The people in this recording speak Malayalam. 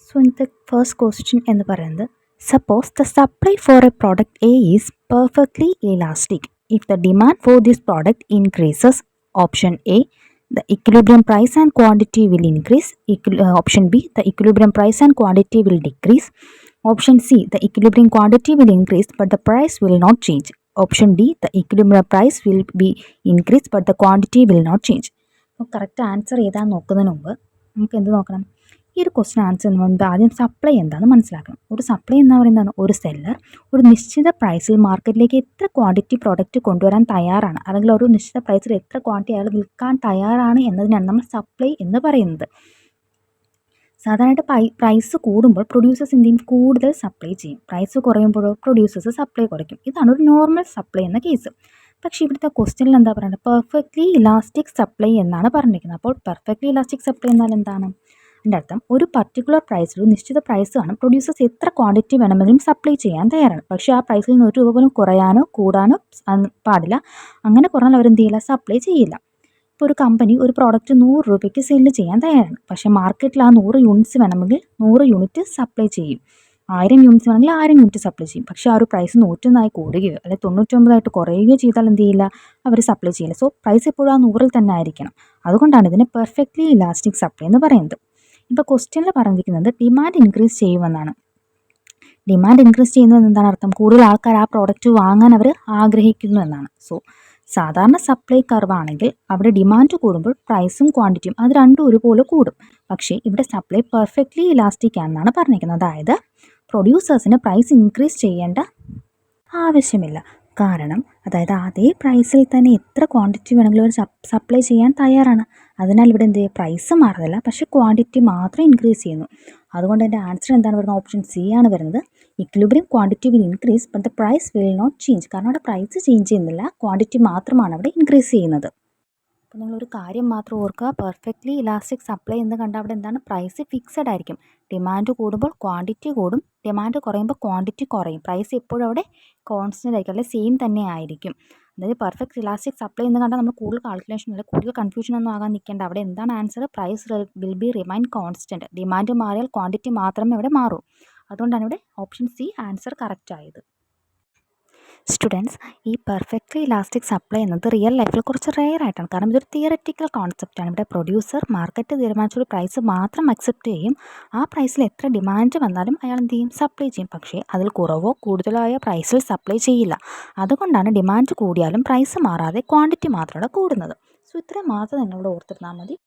So in the first question എന്ന് പറയുന്നത് suppose the supply for a product A is perfectly elastic. If the demand for this product increases, option A, the equilibrium price and quantity will increase. Option B, the equilibrium price and quantity will decrease. Option C, the equilibrium quantity will increase but the price will not change. Option D, the equilibrium price will be increased but the quantity will not change. അപ്പോൾ കറക്റ്റ് ആൻസർ ഏതാണെന്ന് നോക്കുന്നതിന് മുമ്പ് നമുക്ക് എന്ത് നോക്കണം? ഈ ഒരു ക്വസ്റ്റ്യൻ ആൻസർ ചെയ്യുന്ന മുൻപ് ആദ്യം സപ്ലൈ എന്താണെന്ന് മനസ്സിലാക്കണം. ഒരു സപ്ലൈ എന്ന് പറയുന്നതാണ് ഒരു സെല്ലർ ഒരു നിശ്ചിത പ്രൈസിൽ മാർക്കറ്റിലേക്ക് എത്ര ക്വാണ്ടിറ്റി പ്രോഡക്റ്റ് കൊണ്ടുവരാൻ തയ്യാറാണ്, അല്ലെങ്കിൽ ഒരു നിശ്ചിത പ്രൈസിൽ എത്ര ക്വാണ്ടിറ്റി അയാൾ വിൽക്കാൻ തയ്യാറാണ് എന്നതിനാണ് നമ്മൾ സപ്ലൈ എന്ന് പറയുന്നത്. സാധാരണയായിട്ട് പ്രൈസ് കൂടുമ്പോൾ പ്രൊഡ്യൂസേഴ്സ് എന്ത് ചെയ്യും? കൂടുതൽ സപ്ലൈ ചെയ്യും. പ്രൈസ് കുറയുമ്പോഴോ പ്രൊഡ്യൂസേഴ്സ് സപ്ലൈ കുറയ്ക്കും. ഇതാണ് ഒരു നോർമൽ സപ്ലൈ എന്ന കേസ്. പക്ഷേ ഇവിടുത്തെ ക്വസ്റ്റ്യനിൽ എന്താ പറയുന്നത്? പെർഫെക്റ്റ്ലി ഇലാസ്റ്റിക് സപ്ലൈ എന്നാണ് പറഞ്ഞിരിക്കുന്നത്. അപ്പോൾ പെർഫെക്റ്റ്ലി ഇലാസ്റ്റിക് സപ്ലൈ എന്നാൽ എന്താണ്? അതിൻ്റെ അർത്ഥം ഒരു പർട്ടിക്കുലർ പ്രൈസിൽ ഒരു നിശ്ചിത പ്രൈസ് കാണും. പ്രൊഡ്യൂസേഴ്സ് എത്ര ക്വാണ്ടിറ്റി വേണമെങ്കിലും സപ്ലൈ ചെയ്യാൻ തയ്യാറാണ്. പക്ഷേ ആ പ്രൈസിൽ നിന്ന് ഒരു രൂപ പോലും കുറയാനോ കൂടാനോ പാടില്ല. അങ്ങനെ കുറഞ്ഞാൽ അവരെന്ത് ചെയ്യില്ല? സപ്ലൈ ചെയ്യില്ല. ഇപ്പോൾ ഒരു കമ്പനി ഒരു പ്രോഡക്റ്റ് 100 രൂപയ്ക്ക് സെല്ല് ചെയ്യാൻ തയ്യാറാണ്. പക്ഷേ മാർക്കറ്റിൽ ആ 100 യൂണിറ്റ്സ് വേണമെങ്കിൽ 100 യൂണിറ്റ് സപ്ലൈ ചെയ്യും. 1000 യൂണിറ്റ്സ് വേണമെങ്കിൽ 1000 യൂണിറ്റ് സപ്ലൈ ചെയ്യും. പക്ഷേ ആ ഒരു പ്രൈസ് 101 കൂടുകയോ അല്ലെങ്കിൽ 99 കുറയുകയോ ചെയ്താൽ എന്ത് ചെയ്യില്ല? അവർ സപ്ലൈ ചെയ്യില്ല. സോ പ്രൈസ് എപ്പോഴും ആ 100 തന്നെ ആയിരിക്കണം. അതുകൊണ്ടാണ് ഇതിനെ പെർഫെക്റ്റ്ലി ഇലാസ്റ്റിക് സപ്ലൈ എന്ന് പറയുന്നത്. ഇപ്പോൾ ക്വസ്റ്റ്യനിൽ പറഞ്ഞിരിക്കുന്നത് ഡിമാൻഡ് ഇൻക്രീസ് ചെയ്യുമെന്നാണ്. ഡിമാൻഡ് ഇൻക്രീസ് ചെയ്യുന്നത് എന്താണ് അർത്ഥം? കൂടുതൽ ആൾക്കാർ ആ പ്രോഡക്റ്റ് വാങ്ങാൻ അവർ ആഗ്രഹിക്കുന്നു എന്നാണ്. സോ സാധാരണ സപ്ലൈ കർവാണെങ്കിൽ അവിടെ ഡിമാൻഡ് കൂടുമ്പോൾ പ്രൈസും ക്വാണ്ടിറ്റിയും അത് രണ്ടും ഒരുപോലെ കൂടും. പക്ഷേ ഇവിടെ സപ്ലൈ പെർഫെക്റ്റ്ലി ഇലാസ്റ്റിക് ആണെന്നാണ് പറഞ്ഞിരിക്കുന്നത്. അതായത് പ്രൊഡ്യൂസേഴ്സിന് പ്രൈസ് ഇൻക്രീസ് ചെയ്യേണ്ട ആവശ്യമില്ല. കാരണം അതായത് അതേ പ്രൈസിൽ തന്നെ എത്ര ക്വാണ്ടിറ്റി വേണമെങ്കിലും അവർ സപ്ലൈ ചെയ്യാൻ തയ്യാറാണ്. അതിനാൽ ഇവിടെ എന്ത് ചെയ്യുക? പ്രൈസ് മാറുന്നില്ല, പക്ഷേ ക്വാണ്ടിറ്റി മാത്രം ഇൻക്രീസ് ചെയ്യുന്നു. അതുകൊണ്ട് എൻ്റെ ആൻസർ എന്താണ് വരുന്നത്? ഓപ്ഷൻ സി ആണ് വരുന്നത്. Equilibrium quantity will increase but the price will not change. കാരണം അവിടെ പ്രൈസ് ചേഞ്ച് ചെയ്യുന്നില്ല, ക്വാണ്ടിറ്റി മാത്രമാണ് അവിടെ ഇൻക്രീസ് ചെയ്യുന്നത്. അപ്പോൾ നിങ്ങളൊരു കാര്യം മാത്രം ഓർക്കുക, പെർഫെക്റ്റ്ലി ഇലാസ്റ്റിക് സപ്ലൈ എന്ന് കണ്ടാൽ അവിടെ എന്താണ്? പ്രൈസ് ഫിക്സഡ് ആയിരിക്കും. ഡിമാൻഡ് കൂടുമ്പോൾ ക്വാണ്ടിറ്റി കൂടും, ഡിമാൻഡ് കുറയുമ്പോൾ ക്വാണ്ടിറ്റി കുറയും. പ്രൈസ് എപ്പോഴും അവിടെ കോൺസ്റ്റൻ്റ് ആയിരിക്കും, അല്ലെങ്കിൽ സെയിം തന്നെ ആയിരിക്കും. അതായത് പെർഫെക്റ്റ് ഇലാസ്റ്റിക് സപ്ലൈ എന്ന് കണ്ടാൽ നമ്മൾ കൂടുതൽ കാൽക്കുലേഷൻ അല്ലെങ്കിൽ കൂടുതൽ കൺഫ്യൂഷൻ ഒന്നും ആകാൻ നിൽക്കേണ്ട. അവിടെ എന്താണ് answer? Price will be remain constant. Demand മാറിയാൽ ക്വാണ്ടിറ്റി മാത്രമേ ഇവിടെ മാറൂ. അതുകൊണ്ടാണ് ഇവിടെ ഓപ്ഷൻ സി ആൻസർ കറക്റ്റ് ആയത്. സ്റ്റുഡൻസ്, ഈ പെർഫെക്റ്റ്ലി ഇലാസ്റ്റിക് സപ്ലൈ എന്നത് റിയൽ ലൈഫിൽ കുറച്ച് റെയർ ആയിട്ടാണ്. കാരണം ഇതൊരു തിയററ്റിക്കൽ കോൺസെപ്റ്റാണ്. ഇവിടെ പ്രൊഡ്യൂസർ മാർക്കറ്റ് തീരുമാനിച്ചൊരു പ്രൈസ് മാത്രം അക്സെപ്റ്റ് ചെയ്യും. ആ പ്രൈസിൽ എത്ര ഡിമാൻഡ് വന്നാലും അയാൾ എന്ത് ചെയ്യും? സപ്ലൈ ചെയ്യും. പക്ഷേ അതിൽ കുറവോ കൂടുതലായ പ്രൈസിൽ സപ്ലൈ ചെയ്യില്ല. അതുകൊണ്ടാണ് ഡിമാൻഡ് കൂടിയാലും പ്രൈസ് മാറാതെ ക്വാണ്ടിറ്റി മാത്രമാണ് കൂടുന്നത്. സോ ഇത്രയും മാത്രം നിങ്ങളിവിടെ ഓർത്തിരുന്നാൽ മതി.